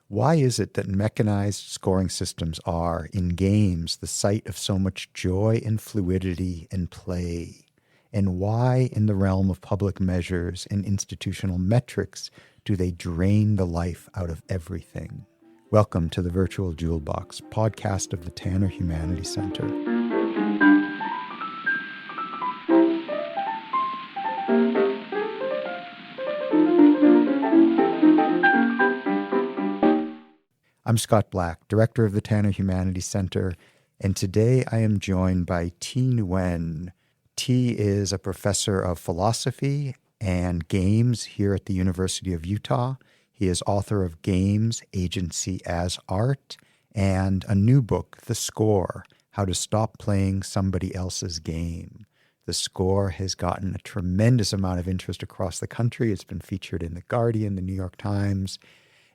Why is it that mechanized scoring systems are, in games, the site of so much joy and fluidity and play? And why, in the realm of public measures and institutional metrics, do they drain the life out of everything? Welcome to the Virtual Jewel Box, podcast of the Tanner Humanities Center. I'm Scott Black, director of the Tanner Humanities Center, and today I am joined by Nguyen. T is a professor of philosophy and games here at the University of Utah. He is author of Games, Agency as Art, and a new book, The Score, How to Stop Playing Somebody Else's Game. The Score has gotten a tremendous amount of interest across the country. It's been featured in The Guardian, The New York Times,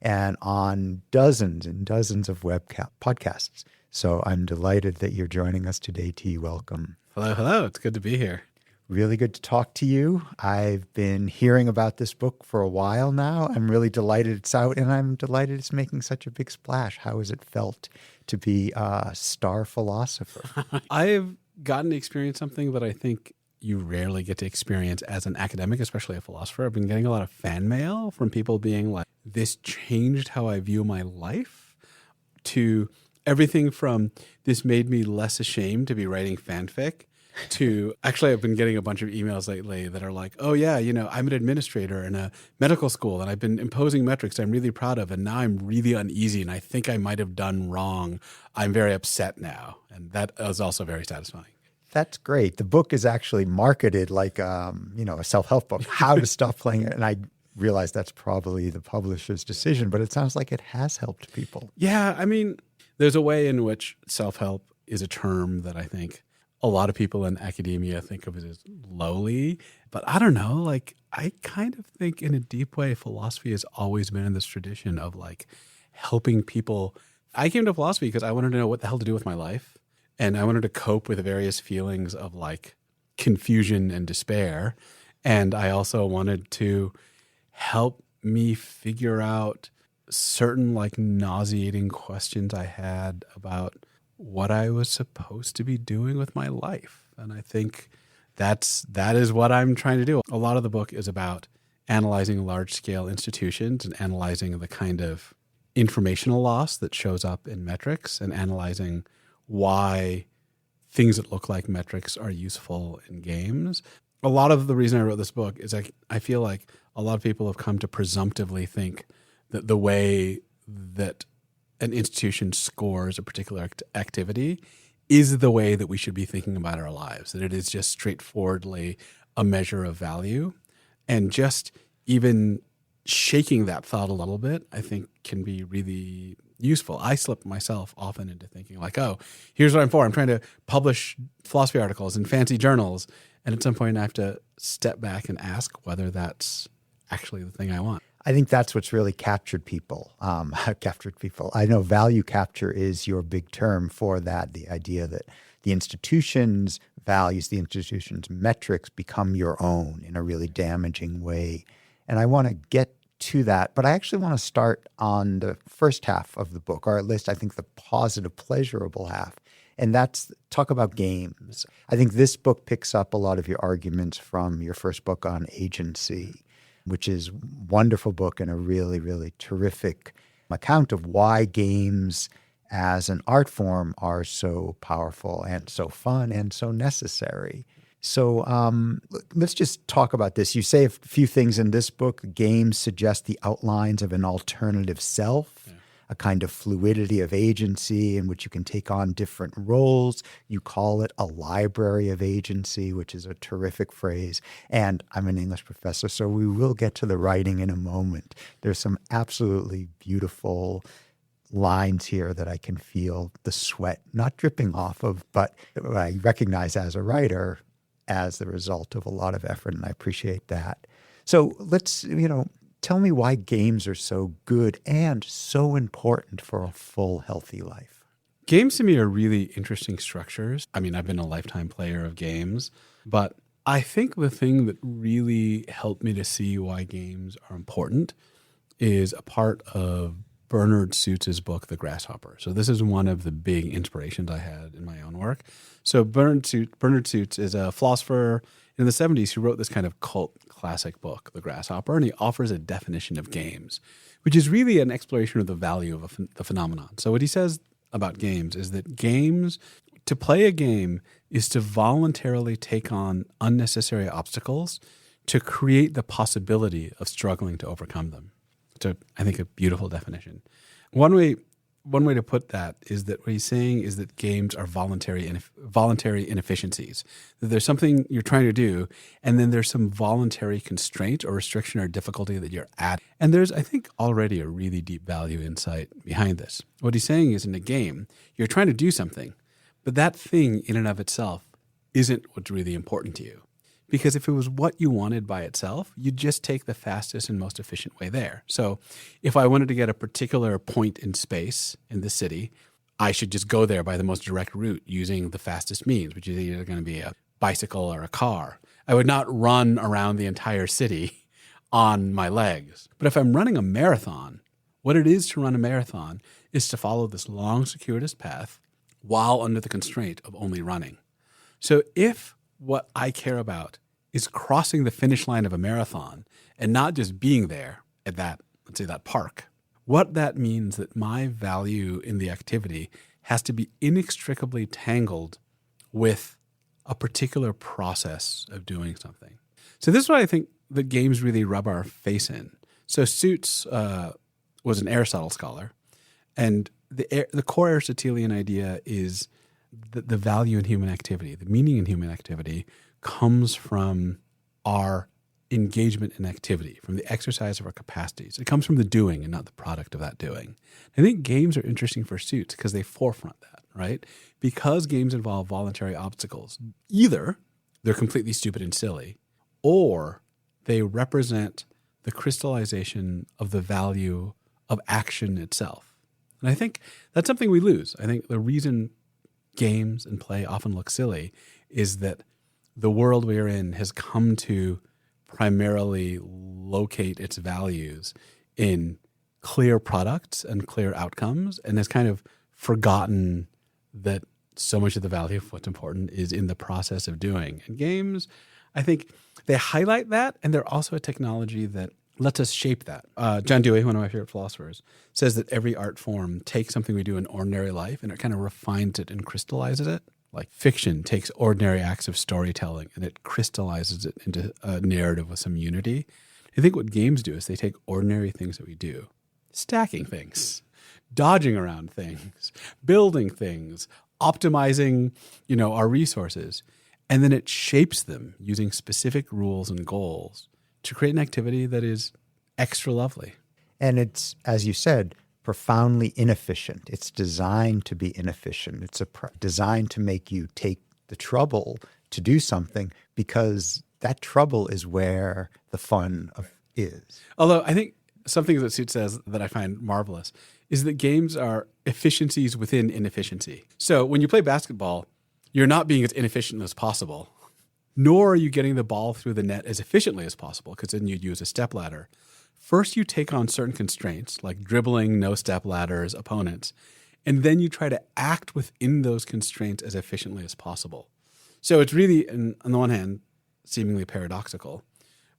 and on dozens and dozens of podcasts. So I'm delighted that you're joining us today, T. Welcome. Hello. It's good to be here. Really good to talk to you. I've been hearing about this book for a while now. I'm really delighted it's out, and I'm delighted it's making such a big splash. How has it felt to be a star philosopher? I've gotten to experience something that I think you rarely get to experience as an academic, especially a philosopher. I've been getting a lot of fan mail from people being like, this changed how I view my life, to everything from this made me less ashamed to be writing fanfic to actually I've been getting a bunch of emails lately that are like, oh yeah, I'm an administrator in a medical school and I've been imposing metrics I'm really proud of, and now I'm really uneasy and I think I might have done wrong. I'm very upset now. And that is also very satisfying. That's great. The book is actually marketed like a self-help book, how to stop playing it. And I realize that's probably the publisher's decision, but it sounds like it has helped people. Yeah, I mean, there's a way in which self-help is a term that I think a lot of people in academia think of it as lowly, but I don't know, I kind of think in a deep way, philosophy has always been in this tradition of helping people. I came to philosophy because I wanted to know what the hell to do with my life. And I wanted to cope with the various feelings of confusion and despair. And I also wanted to help me figure out certain nauseating questions I had about what I was supposed to be doing with my life. And I think that is what I'm trying to do. A lot of the book is about analyzing large-scale institutions and analyzing the kind of informational loss that shows up in metrics and analyzing why things that look like metrics are useful in games. A lot of the reason I wrote this book is I feel like a lot of people have come to presumptively think that the way that an institution scores a particular activity is the way that we should be thinking about our lives, that it is just straightforwardly a measure of value. And just even shaking that thought a little bit, I think, can be really useful. I slip myself often into thinking oh, here's what I'm for. I'm trying to publish philosophy articles in fancy journals. And at some point I have to step back and ask whether that's actually the thing I want. I think that's what's really captured people. I know value capture is your big term for that, the idea that the institution's values, the institution's metrics become your own in a really damaging way. And I want to get to that, but I actually want to start on the first half of the book, or at least I think the positive, pleasurable half, and that's talk about games. I think this book picks up a lot of your arguments from your first book on agency, which is a wonderful book and a really, really terrific account of why games as an art form are so powerful and so fun and so necessary. So let's just talk about this. You say a few things in this book. Games suggest the outlines of an alternative self, a kind of fluidity of agency in which you can take on different roles. You call it a library of agency, which is a terrific phrase. And I'm an English professor, so we will get to the writing in a moment. There's some absolutely beautiful lines here that I can feel the sweat not dripping off of, but I recognize as a writer as the result of a lot of effort, and I appreciate that. So let's, tell me why games are so good and so important for a full, healthy life. Games to me are really interesting structures. I mean, I've been a lifetime player of games, but I think the thing that really helped me to see why games are important is a part of Bernard Suits' book, The Grasshopper. So this is one of the big inspirations I had in my own work. So Bernard Suits is a philosopher in the 70s who wrote this kind of cult classic book, The Grasshopper, and he offers a definition of games, which is really an exploration of the value of the phenomenon. So what he says about games is that to play a game is to voluntarily take on unnecessary obstacles to create the possibility of struggling to overcome them. So I think a beautiful definition. One way to put that is that what he's saying is that games are voluntary inefficiencies. That there's something you're trying to do, and then there's some voluntary constraint or restriction or difficulty that you're at. And there's, I think, already a really deep value insight behind this. What he's saying is in a game, you're trying to do something, but that thing in and of itself isn't what's really important to you. Because if it was what you wanted by itself, you'd just take the fastest and most efficient way there. So if I wanted to get a particular point in space in the city, I should just go there by the most direct route using the fastest means, which is either going to be a bicycle or a car. I would not run around the entire city on my legs. But if I'm running a marathon, what it is to run a marathon is to follow this long, circuitous path while under the constraint of only running. So if what I care about is crossing the finish line of a marathon and not just being there at that, let's say that park, what that means that my value in the activity has to be inextricably tangled with a particular process of doing something. So this is what I think the games really rub our face in. So Suits was an Aristotle scholar, and the core Aristotelian idea is that the value in human activity, the meaning in human activity, comes from our engagement in activity, from the exercise of our capacities. It comes from the doing and not the product of that doing. I think games are interesting for Suits because they forefront that, right? Because games involve voluntary obstacles, either they're completely stupid and silly, or they represent the crystallization of the value of action itself. And I think that's something we lose. I think the reason games and play often look silly is that the world we're in has come to primarily locate its values in clear products and clear outcomes, and has kind of forgotten that so much of the value of what's important is in the process of doing. And games, I think they highlight that, and they're also a technology that lets us shape that. John Dewey, one of my favorite philosophers, says that every art form takes something we do in ordinary life and it kind of refines it and crystallizes it. Like fiction takes ordinary acts of storytelling and it crystallizes it into a narrative with some unity. I think what games do is they take ordinary things that we do, stacking things, dodging around things, building things, optimizing, our resources, and then it shapes them using specific rules and goals to create an activity that is extra lovely. And it's, as you said, profoundly inefficient. It's designed to be inefficient. It's designed to make you take the trouble to do something because that trouble is where the fun is. Although I think something that Suit says that I find marvelous is that games are efficiencies within inefficiency. So when you play basketball, you're not being as inefficient as possible, nor are you getting the ball through the net as efficiently as possible because then you'd use a stepladder. First, you take on certain constraints like dribbling, no step ladders, opponents, and then you try to act within those constraints as efficiently as possible. So it's really, on the one hand, seemingly paradoxical.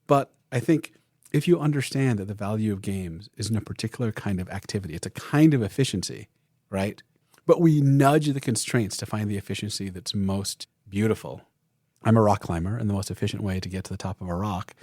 But I think if you understand that the value of games is in a particular kind of activity, it's a kind of efficiency, right? But we nudge the constraints to find the efficiency that's most beautiful. I'm a rock climber, and the most efficient way to get to the top of a rock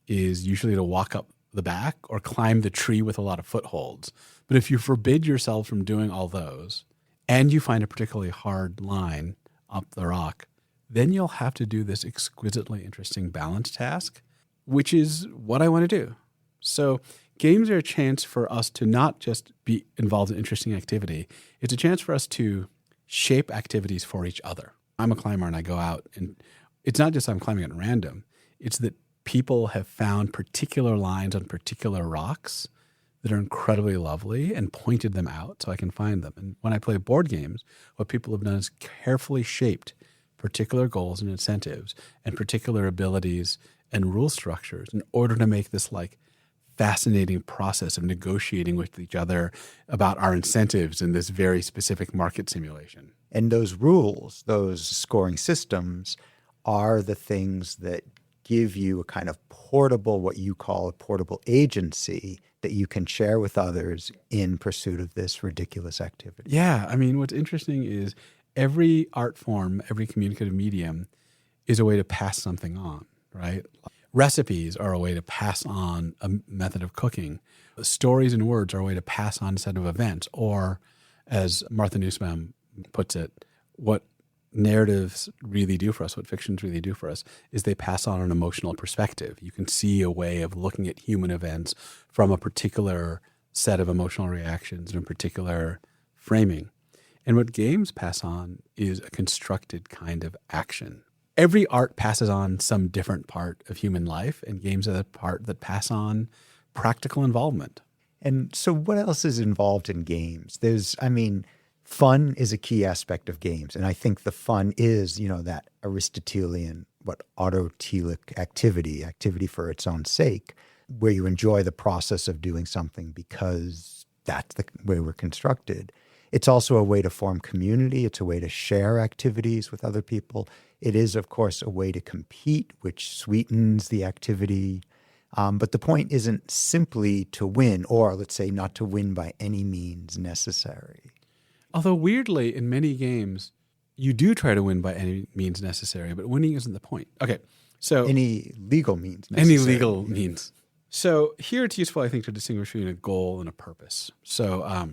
is usually to walk up the back or climb the tree with a lot of footholds. But if you forbid yourself from doing all those and you find a particularly hard line up the rock, then you'll have to do this exquisitely interesting balance task, which is what I want to do. So games are a chance for us to not just be involved in interesting activity. It's a chance for us to shape activities for each other. I'm a climber and I go out, and it's not just I'm climbing at random. It's that people have found particular lines on particular rocks that are incredibly lovely and pointed them out so I can find them. And when I play board games, what people have done is carefully shaped particular goals and incentives and particular abilities and rule structures in order to make this like fascinating process of negotiating with each other about our incentives in this very specific market simulation. And those rules, those scoring systems, are the things that give you a kind of portable, what you call a portable agency that you can share with others in pursuit of this ridiculous activity. Yeah. I mean, what's interesting is every art form, every communicative medium is a way to pass something on, right? Recipes are a way to pass on a method of cooking. Stories and words are a way to pass on a set of events. Or, as Martha Nussbaum puts it, what narratives really do for us, what fictions really do for us, is they pass on an emotional perspective. You can see a way of looking at human events from a particular set of emotional reactions and a particular framing. And what games pass on is a constructed kind of action. Every art passes on some different part of human life, and games are the part that pass on practical involvement. And so what else is involved in games? Fun is a key aspect of games. And I think the fun is, that Aristotelian, autotelic activity for its own sake, where you enjoy the process of doing something because that's the way we're constructed. It's also a way to form community. It's a way to share activities with other people. It is, of course, a way to compete, which sweetens the activity. But the point isn't simply to win, or let's say not to win by any means necessary. Although weirdly, in many games, you do try to win by any means necessary, but winning isn't the point. Okay, so any legal means necessary. Any legal means. So here it's useful, I think, to distinguish between a goal and a purpose. So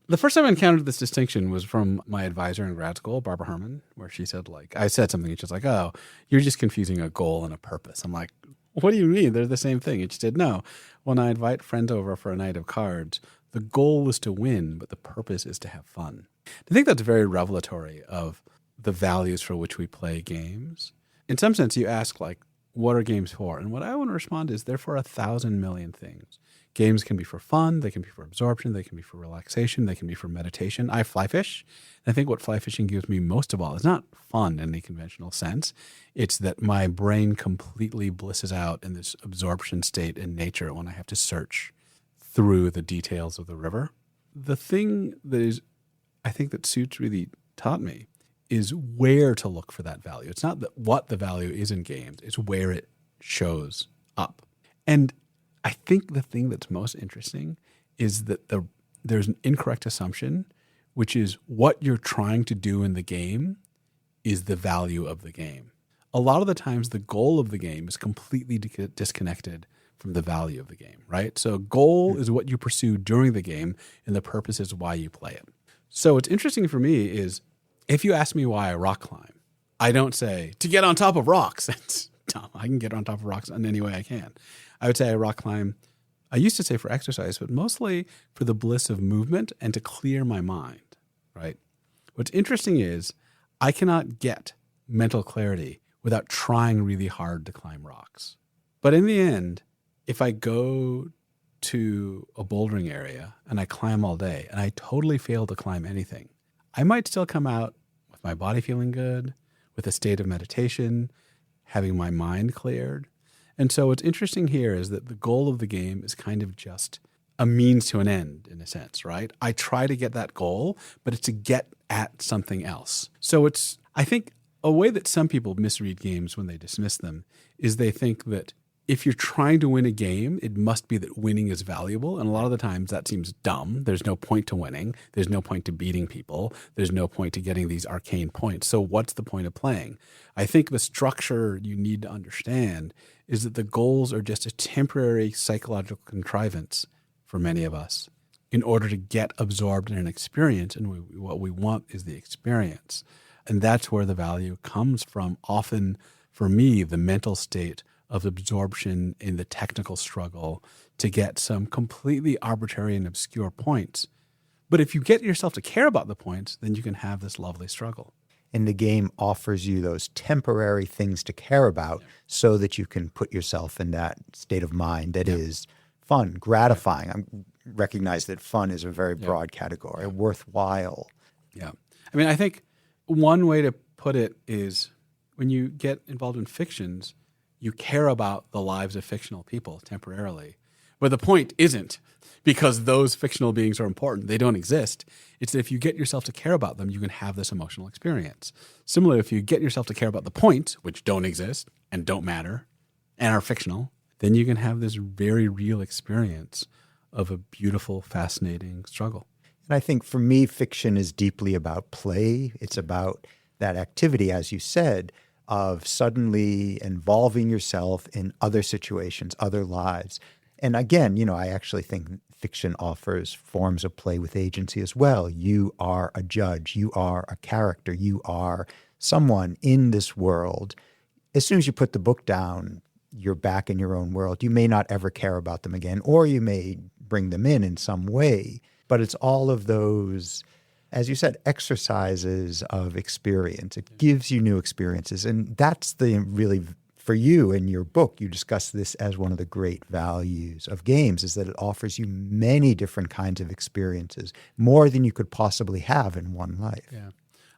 the first time I encountered this distinction was from my advisor in grad school, Barbara Herman, where she said, I said something, and she's like, "Oh, you're just confusing a goal and a purpose." I'm like, "What do you mean? They're the same thing." And she said, "No, when I invite friends over for a night of cards, the goal is to win, but the purpose is to have fun." I think that's very revelatory of the values for which we play games. In some sense, you ask, what are games for? And what I want to respond is they're for 1,000 million things. Games can be for fun, they can be for absorption, they can be for relaxation, they can be for meditation. I fly fish, and I think what fly fishing gives me most of all is not fun in any conventional sense. It's that my brain completely blisses out in this absorption state in nature when I have to search through the details of the river. The thing that is, I think that Suits really taught me is where to look for that value. It's not what the value is in games, it's where it shows up. And I think the thing that's most interesting is that there's an incorrect assumption, which is what you're trying to do in the game is the value of the game. A lot of the times the goal of the game is completely disconnected from the value of the game, right? So goal is what you pursue during the game, and the purpose is why you play it. So what's interesting for me is if you ask me why I rock climb, I don't say to get on top of rocks. That's dumb. I can get on top of rocks in any way I can. I would say I rock climb, I used to say for exercise, but mostly for the bliss of movement and to clear my mind, right? What's interesting is I cannot get mental clarity without trying really hard to climb rocks. But in the end, if I go to a bouldering area and I climb all day and I totally fail to climb anything, I might still come out with my body feeling good, with a state of meditation, having my mind cleared. And so what's interesting here is that the goal of the game is kind of just a means to an end, in a sense, right? I try to get that goal, but it's to get at something else. So it's, I think, a way that some people misread games when they dismiss them is they think that if you're trying to win a game, it must be that winning is valuable. And a lot of the times that seems dumb. There's no point to winning. There's no point to beating people. There's no point to getting these arcane points. So what's the point of playing? I think the structure you need to understand is that the goals are just a temporary psychological contrivance for many of us in order to get absorbed in an experience. And what we want is the experience. And that's where the value comes from. Often, for me, the mental state of absorption in the technical struggle to get some completely arbitrary and obscure points. But if you get yourself to care about the points, then you can have this lovely struggle. And the game offers you those temporary things to care about so that you can put yourself in that state of mind that is fun, gratifying. I recognize that fun is a very broad category, worthwhile. Yeah. I mean, I think one way to put it is when you get involved in fictions, you care about the lives of fictional people temporarily. But the point isn't because those fictional beings are important. They don't exist. It's that if you get yourself to care about them, you can have this emotional experience. Similarly, if you get yourself to care about the points, which don't exist and don't matter and are fictional, then you can have this very real experience of a beautiful, fascinating struggle. And I think for me, fiction is deeply about play. It's about that activity, as you said, of suddenly involving yourself in other situations, other lives. And again, I actually think fiction offers forms of play with agency as well. You are a judge. You are a character. You are someone in this world. As soon as you put the book down, you're back in your own world. You may not ever care about them again, or you may bring them in some way. But it's all of those, as you said, exercises of experience. It gives you new experiences. And that's the really, for you in your book, you discuss this as one of the great values of games, is that it offers you many different kinds of experiences, more than you could possibly have in one life. Yeah.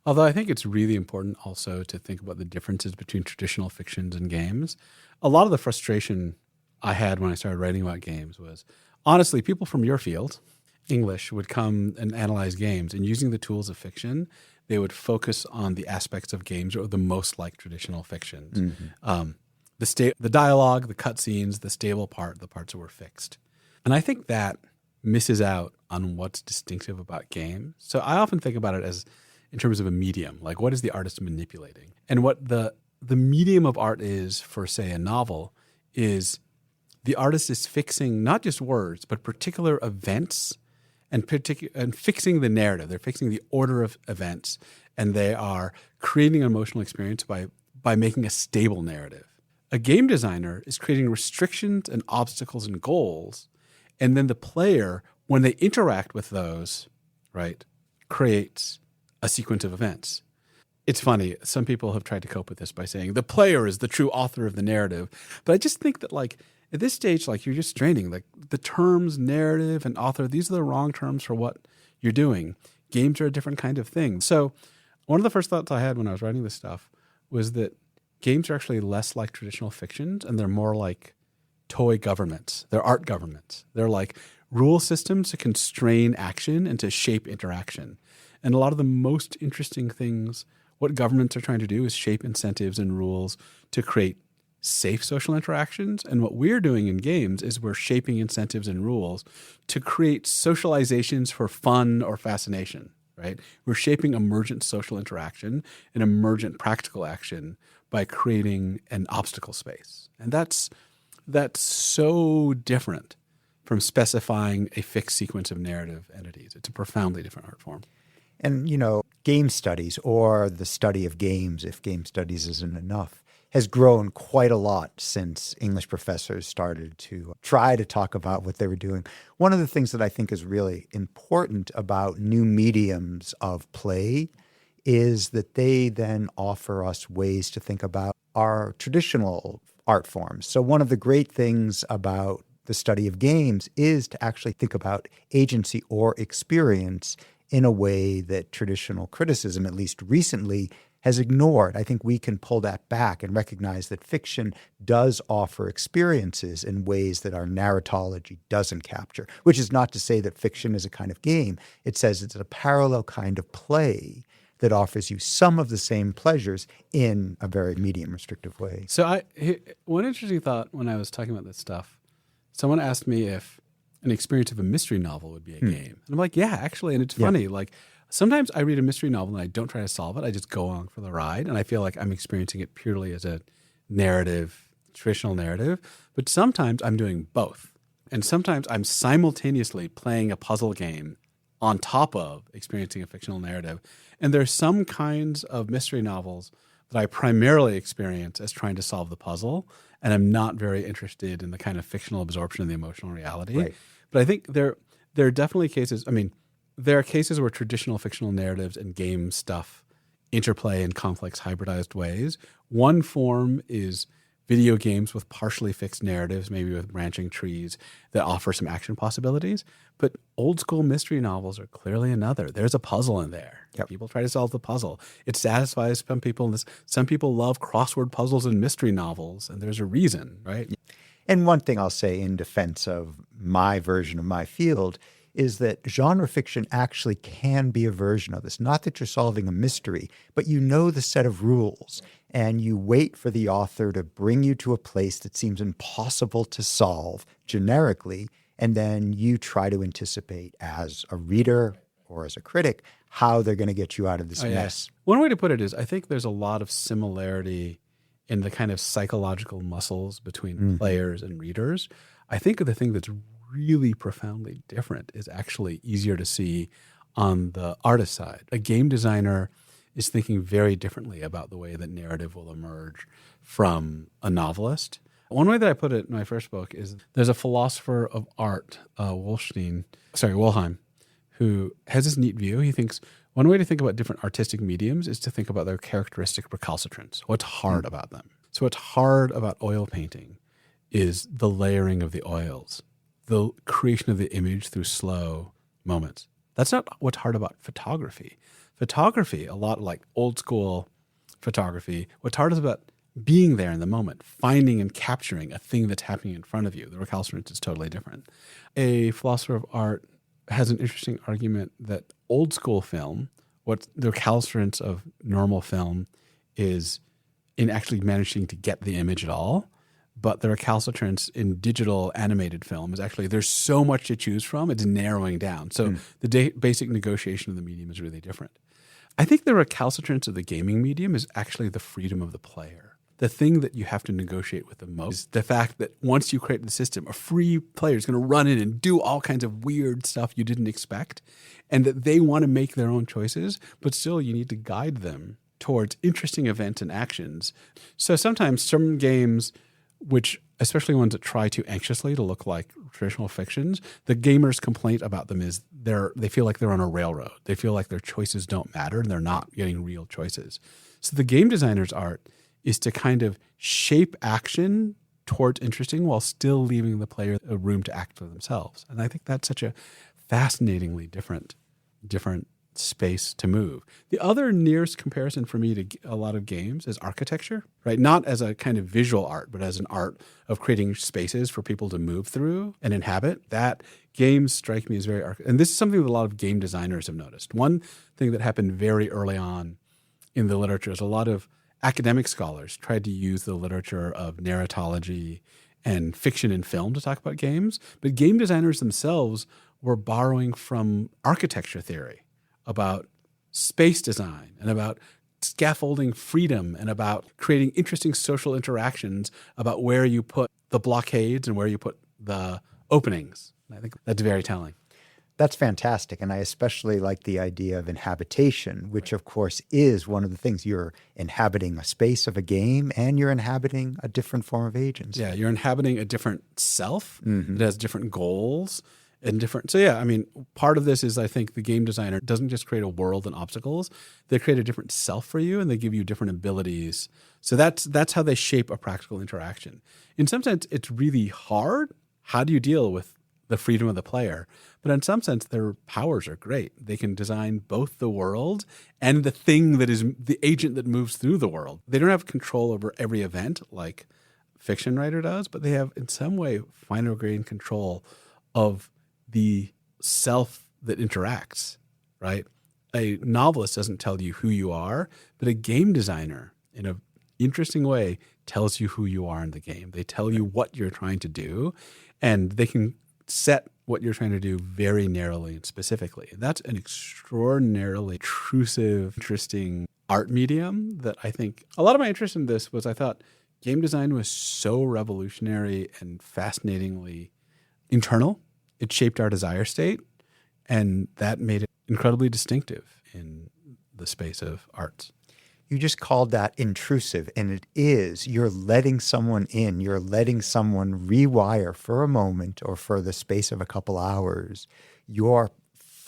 Although I think it's really important also to think about the differences between traditional fictions and games. A lot of the frustration I had when I started writing about games was, honestly, people from your field, English, would come and analyze games, and using the tools of fiction, they would focus on the aspects of games that were the most like traditional fictions. Mm-hmm. The dialogue, the cutscenes, the stable part, the parts that were fixed. And I think that misses out on what's distinctive about games. So I often think about it as in terms of a medium, like what is the artist manipulating? And what the medium of art is for, say, a novel is the artist is fixing not just words, but particular events and fixing the narrative. They're fixing the order of events, and they are creating an emotional experience by making a stable narrative. A game designer is creating restrictions and obstacles and goals, and then the player, when they interact with those, right, creates a sequence of events. It's funny. Some people have tried to cope with this by saying the player is the true author of the narrative. But I just think that, like, at this stage, like, you're just straining. Like, the terms narrative and author, these are the wrong terms for what you're doing. Games are a different kind of thing. So one of the first thoughts I had when I was writing this stuff was that games are actually less like traditional fictions, and they're more like toy governments. They're art governments. They're like rule systems to constrain action and to shape interaction. And a lot of the most interesting things, what governments are trying to do is shape incentives and rules to create safe social interactions. And what we're doing in games is we're shaping incentives and rules to create socializations for fun or fascination, right? We're shaping emergent social interaction and emergent practical action by creating an obstacle space. And that's so different from specifying a fixed sequence of narrative entities. It's a profoundly different art form. And, game studies, or the study of games, if game studies isn't enough, has grown quite a lot since English professors started to try to talk about what they were doing. One of the things that I think is really important about new mediums of play is that they then offer us ways to think about our traditional art forms. So one of the great things about the study of games is to actually think about agency or experience in a way that traditional criticism, at least recently, has ignored. I think we can pull that back and recognize that fiction does offer experiences in ways that our narratology doesn't capture, which is not to say that fiction is a kind of game. It says it's a parallel kind of play that offers you some of the same pleasures in a very medium restrictive way. So one interesting thought when I was talking about this stuff, someone asked me if an experience of a mystery novel would be a game. And I'm like, yeah, actually. And it's funny. Like, sometimes I read a mystery novel and I don't try to solve it. I just go along for the ride. And I feel like I'm experiencing it purely as a narrative, traditional narrative. But sometimes I'm doing both. And sometimes I'm simultaneously playing a puzzle game on top of experiencing a fictional narrative. And there's some kinds of mystery novels that I primarily experience as trying to solve the puzzle, and I'm not very interested in the kind of fictional absorption of the emotional reality. Right. But I think there are definitely cases, there are cases where traditional fictional narratives and game stuff interplay in complex hybridized ways. One form is video games with partially fixed narratives, maybe with branching trees that offer some action possibilities. But old school mystery novels are clearly another. There's a puzzle in there. Yep. People try to solve the puzzle. It satisfies some people. Some people love crossword puzzles and mystery novels, and there's a reason, right? And one thing I'll say in defense of my version of my field is that genre fiction actually can be a version of this. Not that you're solving a mystery, but you know the set of rules and you wait for the author to bring you to a place that seems impossible to solve generically, and then you try to anticipate as a reader or as a critic how they're going to get you out of this mess. One way to put it is I think there's a lot of similarity in the kind of psychological muscles between players and readers. I think the thing that's really profoundly different is actually easier to see on the artist side. A game designer is thinking very differently about the way that narrative will emerge from a novelist. One way that I put it in my first book is there's a philosopher of art, Wollheim, who has this neat view. He thinks one way to think about different artistic mediums is to think about their characteristic recalcitrance, what's hard about them. So what's hard about oil painting is the layering of the oils, the creation of the image through slow moments. That's not what's hard about photography. Photography, a lot like old school photography, what's hard is about being there in the moment, finding and capturing a thing that's happening in front of you. The recalcitrance is totally different. A philosopher of art has an interesting argument that old school film, what the recalcitrance of normal film is in actually managing to get the image at all. But the recalcitrance in digital animated film is actually, there's so much to choose from, it's narrowing down. So the basic negotiation of the medium is really different. I think the recalcitrance of the gaming medium is actually the freedom of the player. The thing that you have to negotiate with the most is the fact that once you create the system, a free player is going to run in and do all kinds of weird stuff you didn't expect, and that they want to make their own choices, but still you need to guide them towards interesting events and actions. So sometimes some games, which especially ones that try too anxiously to look like traditional fictions, the gamer's complaint about them is they feel like they're on a railroad. They feel like their choices don't matter and they're not getting real choices. So the game designer's art is to kind of shape action towards interesting while still leaving the player a room to act for themselves. And I think that's such a fascinatingly different space to move. The other nearest comparison for me to a lot of games is architecture, right? Not as a kind of visual art, but as an art of creating spaces for people to move through and inhabit. That games strike me as very and this is something that a lot of game designers have noticed. One thing that happened very early on in the literature is a lot of academic scholars tried to use the literature of narratology and fiction and film to talk about games, but game designers themselves were borrowing from architecture theory about space design and about scaffolding freedom and about creating interesting social interactions about where you put the blockades and where you put the openings. I think that's very telling. That's fantastic. And I especially like the idea of inhabitation, which of course is one of the things. You're inhabiting a space of a game and you're inhabiting a different form of agency. Yeah, you're inhabiting a different self. It has different goals and different. So yeah, I mean, part of this is I think the game designer doesn't just create a world and obstacles. They create a different self for you and they give you different abilities. So that's how they shape a practical interaction. In some sense, it's really hard. How do you deal with the freedom of the player? But in some sense, their powers are great. They can design both the world and the thing that is the agent that moves through the world. They don't have control over every event like a fiction writer does, but they have in some way finer grained control of the self that interacts, right? A novelist doesn't tell you who you are, but a game designer in an interesting way tells you who you are in the game. They tell you what you're trying to do, and they can set what you're trying to do very narrowly and specifically. And that's an extraordinarily intrusive, interesting art medium that I think a lot of my interest in this was I thought game design was so revolutionary and fascinatingly internal. It shaped our desire state, and that made it incredibly distinctive in the space of arts. You just called that intrusive, and it is. You're letting someone in. You're letting someone rewire for a moment or for the space of a couple hours your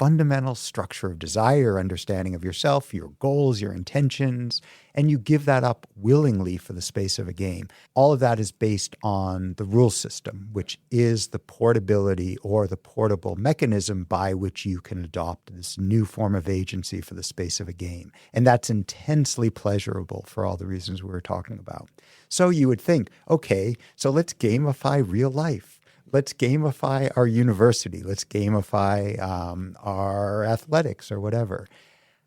fundamental structure of desire, understanding of yourself, your goals, your intentions, and you give that up willingly for the space of a game. All of that is based on the rule system, which is the portability or the portable mechanism by which you can adopt this new form of agency for the space of a game. And that's intensely pleasurable for all the reasons we were talking about. So you would think, okay, so let's gamify real life. Let's gamify our university. Let's gamify our athletics or whatever.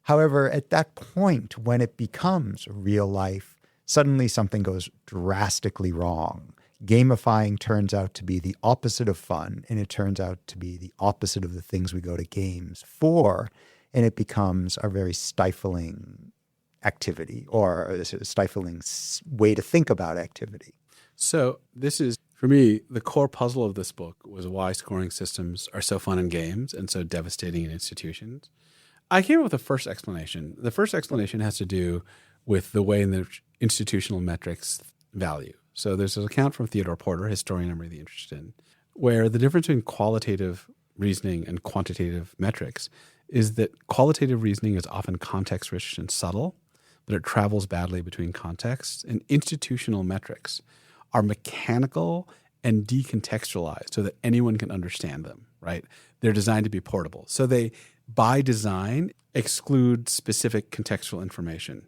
However, at that point, when it becomes real life, suddenly something goes drastically wrong. Gamifying turns out to be the opposite of fun, and it turns out to be the opposite of the things we go to games for, and it becomes a very stifling activity or a stifling way to think about activity. So this is, for me, the core puzzle of this book was why scoring systems are so fun in games and so devastating in institutions. I came up with the first explanation. The first explanation has to do with the way in which institutional metrics value. So there's an account from Theodore Porter, a historian I'm really interested in, where the difference between qualitative reasoning and quantitative metrics is that qualitative reasoning is often context-rich and subtle, but it travels badly between contexts. And institutional metrics are mechanical and decontextualized so that anyone can understand them, right? They're designed to be portable. So they, by design, exclude specific contextual information.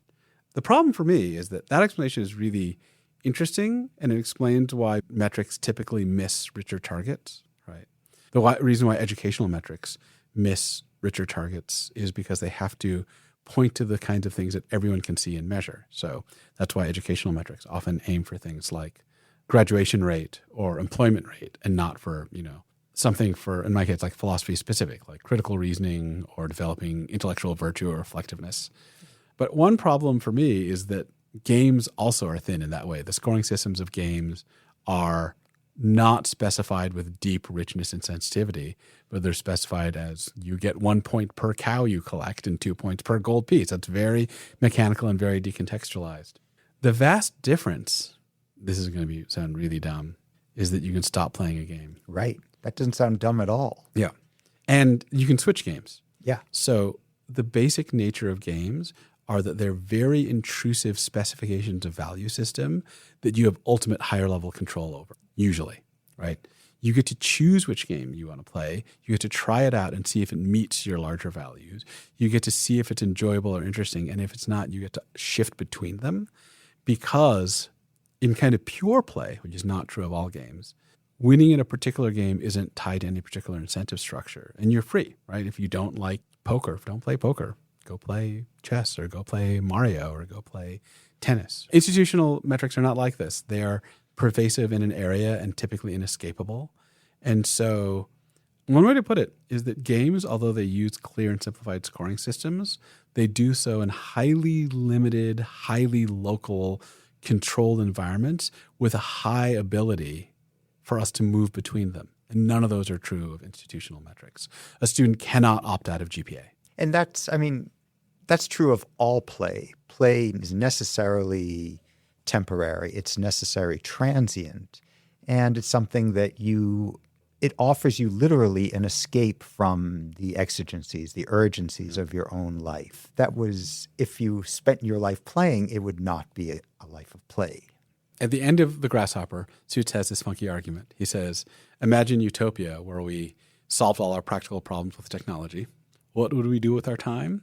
The problem for me is that that explanation is really interesting, and it explains why metrics typically miss richer targets, right? The reason why educational metrics miss richer targets is because they have to point to the kinds of things that everyone can see and measure. So that's why educational metrics often aim for things like graduation rate or employment rate, and not for, something for, in my case, like philosophy specific, like critical reasoning or developing intellectual virtue or reflectiveness. But one problem for me is that games also are thin in that way. The scoring systems of games are not specified with deep richness and sensitivity, but they're specified as you get 1 point per cow you collect and 2 points per gold piece. That's very mechanical and very decontextualized. The vast difference, this is going to sound really dumb, is that you can stop playing a game. Right. That doesn't sound dumb at all. Yeah. And you can switch games. Yeah. So the basic nature of games are that they're very intrusive specifications of value system that you have ultimate higher level control over, usually, right? You get to choose which game you want to play. You get to try it out and see if it meets your larger values. You get to see if it's enjoyable or interesting. And if it's not, you get to shift between them, because in kind of pure play, which is not true of all games, winning in a particular game isn't tied to any particular incentive structure. And you're free, right? If you don't like poker, don't play poker. Go play chess or go play Mario or go play tennis. Institutional metrics are not like this. They are pervasive in an area and typically inescapable. And so one way to put it is that games, although they use clear and simplified scoring systems, they do so in highly limited, highly local, controlled environments with a high ability for us to move between them. And none of those are true of institutional metrics. A student cannot opt out of GPA. And that's true of all play. Play is necessarily temporary. It's necessarily transient. And it's something that it offers you literally an escape from the exigencies, the urgencies of your own life. That was, if you spent your life playing, it would not be a life of play. At the end of The Grasshopper, Suits has this funky argument. He says, imagine utopia where we solved all our practical problems with technology. What would we do with our time?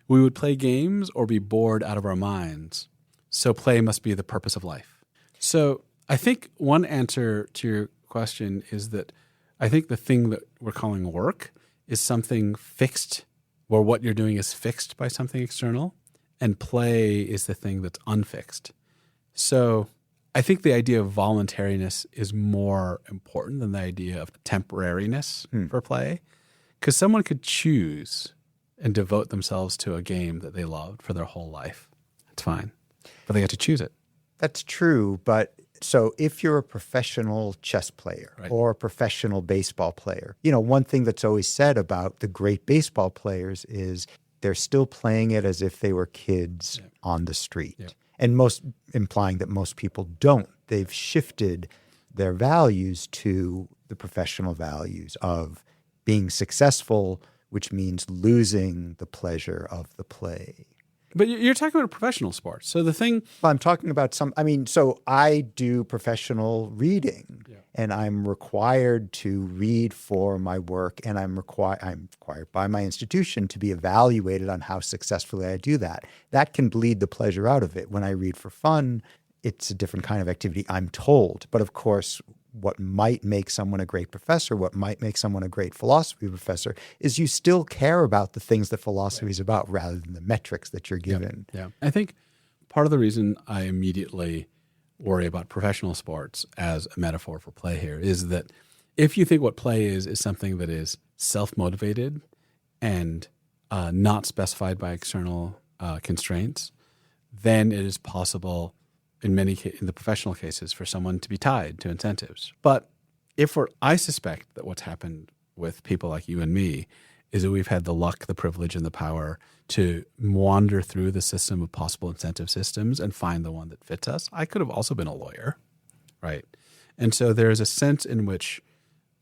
We would play games or be bored out of our minds. So play must be the purpose of life. So I think one answer to your question is that I think the thing that we're calling work is something fixed, where what you're doing is fixed by something external, and play is the thing that's unfixed. So I think the idea of voluntariness is more important than the idea of temporariness for play, because someone could choose and devote themselves to a game that they loved for their whole life. It's fine, but they have to choose it. That's true, but so if you're a professional chess player or a professional baseball player, one thing that's always said about the great baseball players is they're still playing it as if they were kids on the street. Yeah. And most implying that most people don't. They've shifted their values to the professional values of being successful which means losing the pleasure of the play. But you're talking about professional sports. So the thing I'm talking about so I do professional reading, and I'm required to read for my work, and I'm required by my institution to be evaluated on how successfully I do that. That can bleed the pleasure out of it. When I read for fun, it's a different kind of activity, I'm told. But of course, what might make someone a great professor, what might make someone a great philosophy professor, is you still care about the things that philosophy is about rather than the metrics that you're given. Yeah. I think part of the reason I immediately worry about professional sports as a metaphor for play here is that if you think what play is something that is self-motivated and not specified by external constraints, then it is possible in the professional cases for someone to be tied to incentives. But I suspect that what's happened with people like you and me is that we've had the luck, the privilege, and the power to wander through the system of possible incentive systems and find the one that fits us. I could have also been a lawyer, right? And so there's a sense in which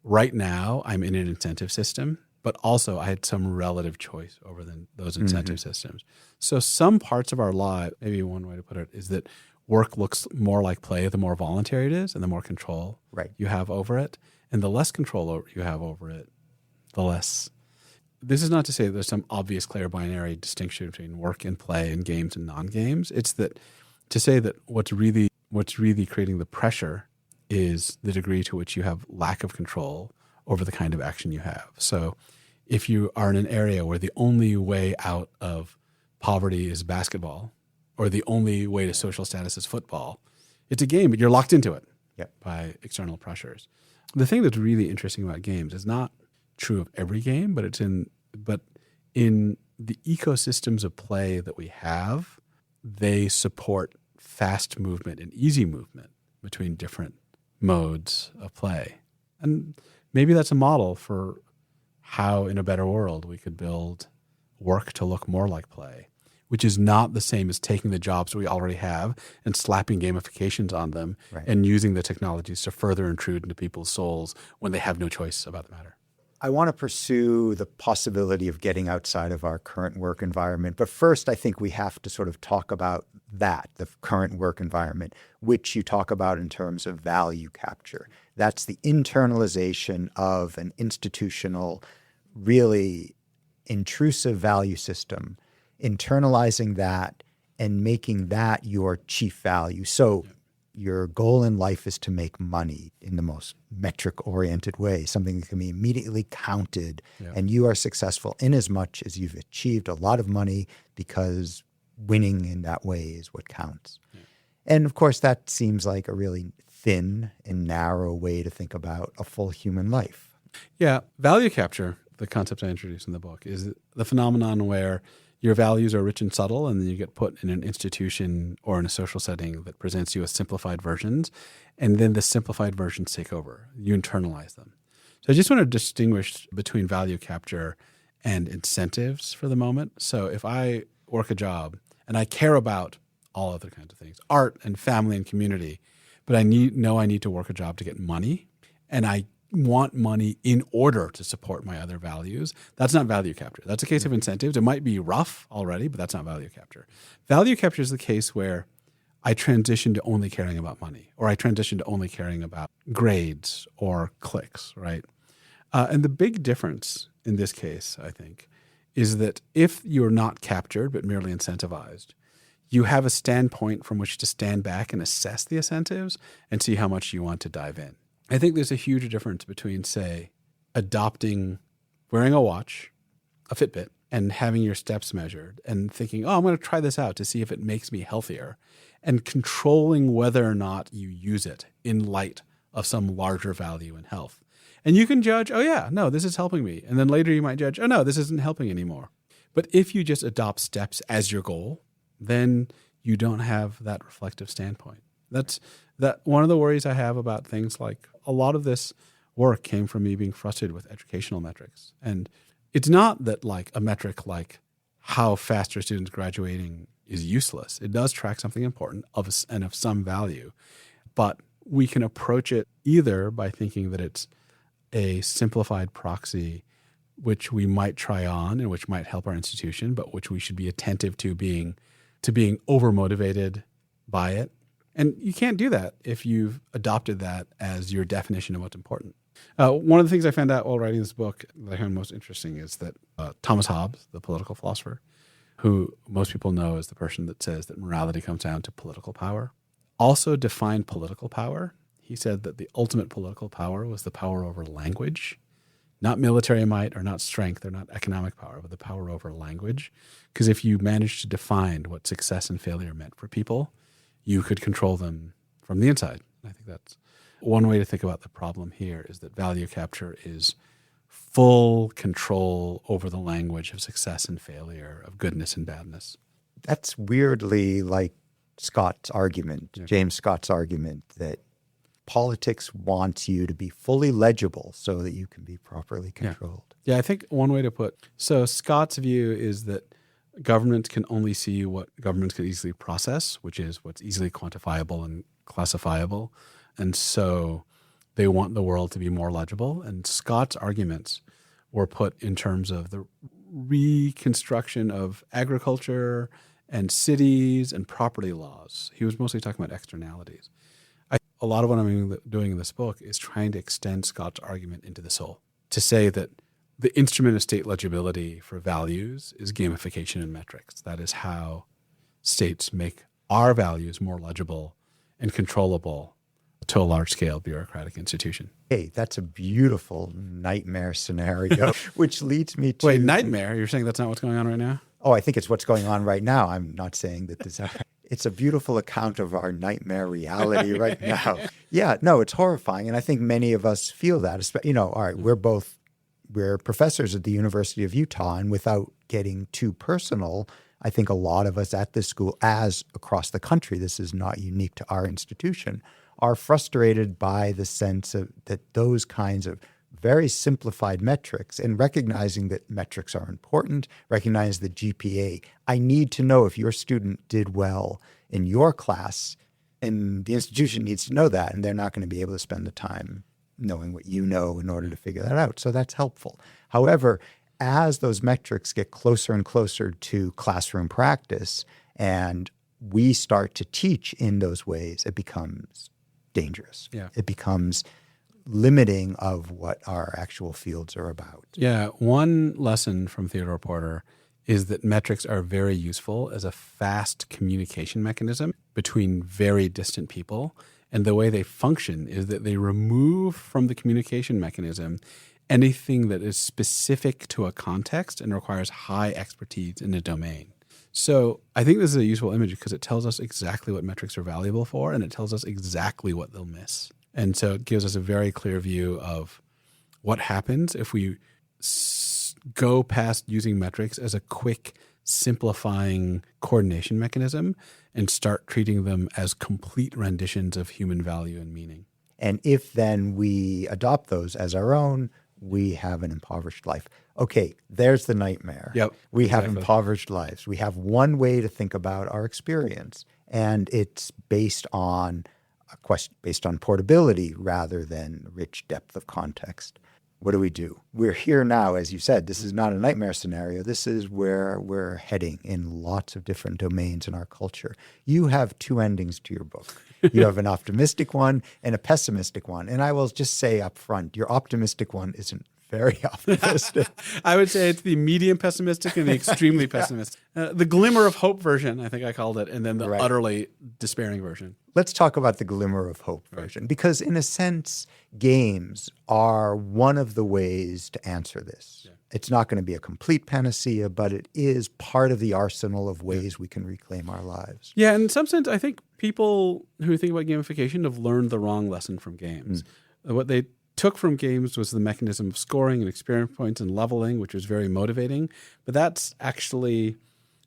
right now I'm in an incentive system, but also I had some relative choice over those incentive systems. So some parts of our life, maybe one way to put it, is that work looks more like play the more voluntary it is and the more control you have over it. And the less control you have over it, the less. This is not to say that there's some obvious clear binary distinction between work and play and games and non-games. It's that to say that what's really creating the pressure is the degree to which you have lack of control over the kind of action you have. So if you are in an area where the only way out of poverty is basketball, or the only way to social status is football, it's a game, but you're locked into it by external pressures. The thing that's really interesting about games is not true of every game, but in the ecosystems of play that we have, they support fast movement and easy movement between different modes of play. And maybe that's a model for how in a better world we could build work to look more like play, which is not the same as taking the jobs we already have and slapping gamifications on them and using the technologies to further intrude into people's souls when they have no choice about the matter. I want to pursue the possibility of getting outside of our current work environment. But first, I think we have to sort of talk about the current work environment, which you talk about in terms of value capture. That's the internalization of an institutional, really intrusive value system, internalizing that and making that your chief value. So your goal in life is to make money in the most metric-oriented way, something that can be immediately counted, and you are successful in as much as you've achieved a lot of money because winning in that way is what counts. And of course, that seems like a really thin and narrow way to think about a full human life. Yeah, value capture, the concept I introduced in the book, is the phenomenon where your values are rich and subtle, and then you get put in an institution or in a social setting that presents you with simplified versions, and then the simplified versions take over. You internalize them. So I just want to distinguish between value capture and incentives for the moment. So if I work a job and I care about all other kinds of things, art and family and community, but I need to work a job to get money, and I want money in order to support my other values, that's not value capture. That's a case of incentives. It might be rough already, but that's not value capture. Value capture is the case where I transition to only caring about money, or I transition to only caring about grades or clicks, right? And the big difference in this case, I think, is that if you're not captured but merely incentivized, you have a standpoint from which to stand back and assess the incentives and see how much you want to dive in. I think there's a huge difference between, say, wearing a watch, a Fitbit, and having your steps measured and thinking, I'm going to try this out to see if it makes me healthier, and controlling whether or not you use it in light of some larger value in health. And you can judge, this is helping me. And then later you might judge, this isn't helping anymore. But if you just adopt steps as your goal, then you don't have that reflective standpoint. That's one of the worries I have about things like a lot of this work came from me being frustrated with educational metrics. And it's not that like a metric like how fast are students graduating is useless. It does track something important and of some value. But we can approach it either by thinking that it's a simplified proxy which we might try on and which might help our institution, but which we should be attentive to being over-motivated by it. And you can't do that if you've adopted that as your definition of what's important. One of the things I found out while writing this book that I found most interesting is that Thomas Hobbes, the political philosopher, who most people know as the person that says that morality comes down to political power, also defined political power. He said that the ultimate political power was the power over language, not military might or not strength or not economic power, but the power over language. Because if you managed to define what success and failure meant for people, you could control them from the inside. I think that's one way to think about the problem here, is that value capture is full control over the language of success and failure, of goodness and badness. That's weirdly like Scott's argument, Yeah. James Scott's argument, that politics wants you to be fully legible so that you can be properly controlled. Yeah, I think one way to so Scott's view is that governments can only see what governments can easily process, which is what's easily quantifiable and classifiable. And so they want the world to be more legible. And Scott's arguments were put in terms of the reconstruction of agriculture and cities and property laws. He was mostly talking about externalities. A lot of what I'm doing in this book is trying to extend Scott's argument into the soul, to say that the instrument of state legibility for values is gamification and metrics. That is how states make our values more legible and controllable to a large-scale bureaucratic institution. Hey, that's a beautiful nightmare scenario, which leads me to... Wait, nightmare? You're saying that's not what's going on right now? Oh, I think it's what's going on right now. I'm not saying that this... It's a beautiful account of our nightmare reality right now. Yeah, no, it's horrifying. And I think many of us feel that. All right, we're professors at the University of Utah, and without getting too personal, I think a lot of us at this school, as across the country, this is not unique to our institution, are frustrated by the sense of that those kinds of very simplified metrics, and recognizing that metrics are important, recognize the GPA. I need to know if your student did well in your class, and the institution needs to know that, and they're not going to be able to spend the time knowing what you know in order to figure that out. So that's helpful. However, as those metrics get closer and closer to classroom practice, and we start to teach in those ways, it becomes dangerous. Yeah. It becomes limiting of what our actual fields are about. Yeah. One lesson from Theodore Porter is that metrics are very useful as a fast communication mechanism between very distant people. And the way they function is that they remove from the communication mechanism anything that is specific to a context and requires high expertise in a domain. So I think this is a useful image because it tells us exactly what metrics are valuable for, and it tells us exactly what they'll miss. And so it gives us a very clear view of what happens if we go past using metrics as a quick, simplifying coordination mechanism and start treating them as complete renditions of human value and meaning. And if then we adopt those as our own, we have an impoverished life. Okay, there's the nightmare. Yep, we have exactly. impoverished lives. We have one way to think about our experience, and it's based on portability rather than rich depth of context. What do? We're here now, as you said. This is not a nightmare scenario. This is where we're heading in lots of different domains in our culture. You have two endings to your book. You have an optimistic one and a pessimistic one. And I will just say up front, your optimistic one isn't very optimistic. I would say it's the medium pessimistic and the extremely pessimistic. The glimmer of hope version, I think I called it, and then the utterly despairing version. Let's talk about the glimmer of hope version, because in a sense, games are one of the ways to answer this. Yeah. It's not going to be a complete panacea, but it is part of the arsenal of ways we can reclaim our lives. Yeah, in some sense, I think people who think about gamification have learned the wrong lesson from games. What they took from games was the mechanism of scoring and experience points and leveling, which was very motivating. But that's actually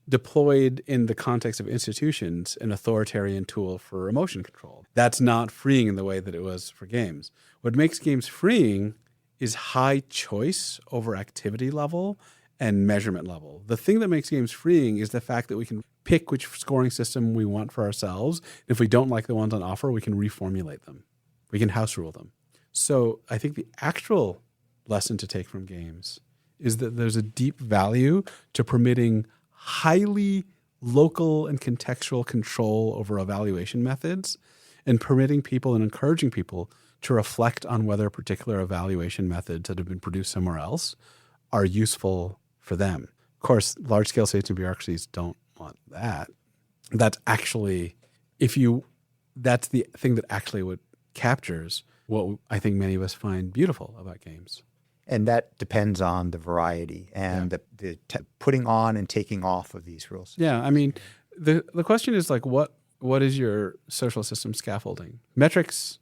deployed in the context of institutions, an authoritarian tool for emotion control. That's not freeing in the way that it was for games. What makes games freeing is high choice over activity level and measurement level. The thing that makes games freeing is the fact that we can pick which scoring system we want for ourselves. If we don't like the ones on offer, we can reformulate them. We can house rule them. So I think the actual lesson to take from games is that there's a deep value to permitting highly local and contextual control over evaluation methods and permitting people and encouraging people to reflect on whether particular evaluation methods that have been produced somewhere else are useful for them. Of course, large-scale states and bureaucracies don't want that. That's actually, that's the thing that actually what captures what I think many of us find beautiful about games. And that depends on the variety and the putting on and taking off of these rules. Yeah, I mean, the question is like, what is your social system scaffolding? Metrics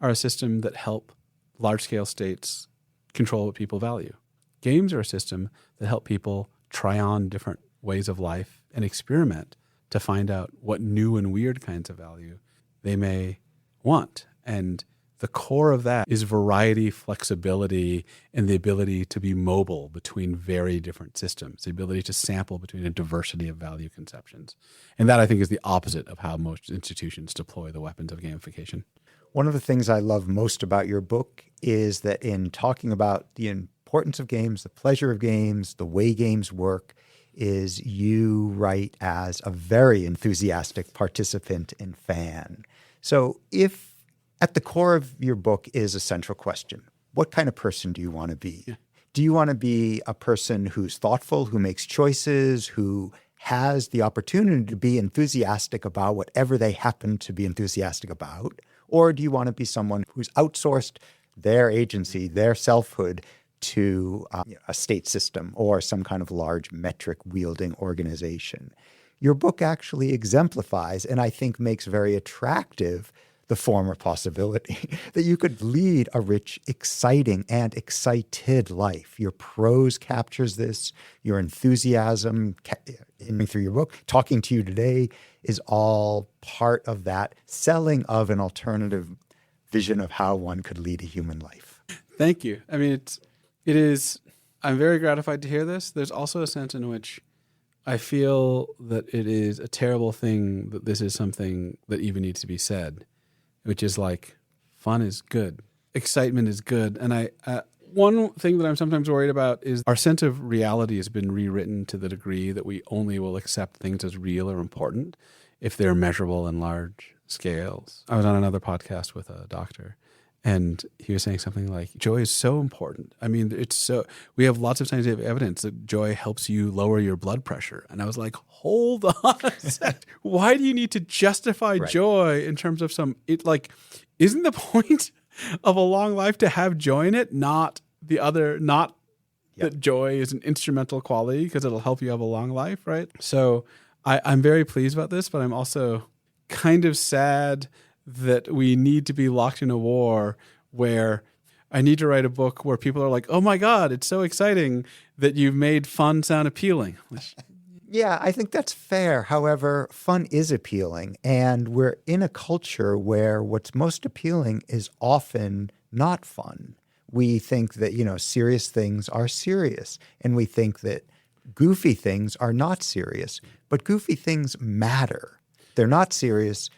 are a system that help large-scale states control what people value. Games are a system that help people try on different ways of life and experiment to find out what new and weird kinds of value they may want. And the core of that is variety, flexibility, and the ability to be mobile between very different systems, the ability to sample between a diversity of value conceptions. And that, I think, is the opposite of how most institutions deploy the weapons of gamification. One of the things I love most about your book is that in talking about the importance of games, the pleasure of games, the way games work, is you write as a very enthusiastic participant and fan. So if at the core of your book is a central question, what kind of person do you want to be? Yeah. Do you want to be a person who's thoughtful, who makes choices, who has the opportunity to be enthusiastic about whatever they happen to be enthusiastic about? Or do you want to be someone who's outsourced their agency, their selfhood to a state system or some kind of large metric-wielding organization? Your book actually exemplifies, and I think makes very attractive, the former possibility that you could lead a rich, exciting, and excited life. Your prose captures this. Your enthusiasm through your book, talking to you today, is all part of that selling of an alternative vision of how one could lead a human life. Thank you. I mean, it is, I'm very gratified to hear this. There's also a sense in which I feel that it is a terrible thing that this is something that even needs to be said, which is like, fun is good. Excitement is good. And one thing that I'm sometimes worried about is our sense of reality has been rewritten to the degree that we only will accept things as real or important if they're measurable in large scales. I was on another podcast with a doctor, and he was saying something like, joy is so important. I mean, we have lots of scientific evidence that joy helps you lower your blood pressure. And I was like, hold on a sec. Why do you need to justify joy in terms of isn't the point of a long life to have joy in it, not that joy is an instrumental quality because it'll help you have a long life, right? So I'm very pleased about this, but I'm also kind of sad that we need to be locked in a war where I need to write a book where people are like, oh my God, it's so exciting that you've made fun sound appealing. Yeah, I think that's fair. However, fun is appealing, and we're in a culture where what's most appealing is often not fun. We think that, serious things are serious, and we think that goofy things are not serious. But goofy things matter. They're not serious,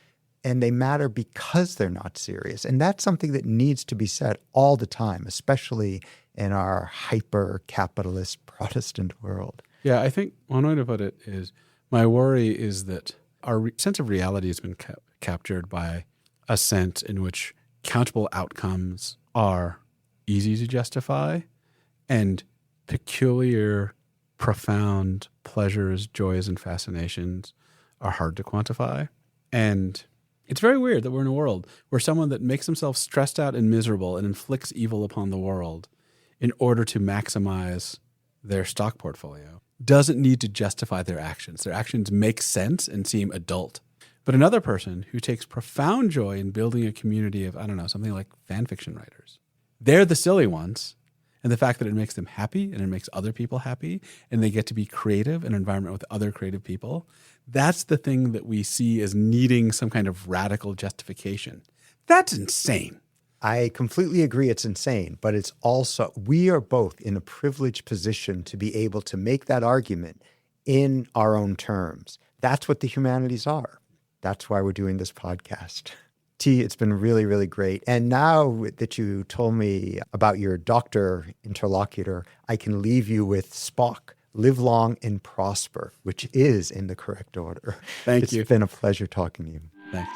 and they matter because they're not serious. And that's something that needs to be said all the time, especially in our hyper-capitalist Protestant world. Yeah, I think one way to put it is my worry is that our sense of reality has been captured by a sense in which countable outcomes are easy to justify and peculiar, profound pleasures, joys, and fascinations are hard to quantify. And it's very weird that we're in a world where someone that makes themselves stressed out and miserable and inflicts evil upon the world in order to maximize their stock portfolio doesn't need to justify their actions. Their actions make sense and seem adult. But another person who takes profound joy in building a community of, something like fan fiction writers, they're the silly ones. And the fact that it makes them happy and it makes other people happy and they get to be creative in an environment with other creative people, that's the thing that we see as needing some kind of radical justification. That's insane. I completely agree it's insane, but it's also, we are both in a privileged position to be able to make that argument in our own terms. That's what the humanities are. That's why we're doing this podcast. T, it's been really, really great. And now that you told me about your doctor interlocutor, I can leave you with Spock. Live long and prosper, which is in the correct order. Thank you. It's been a pleasure talking to you. Thanks.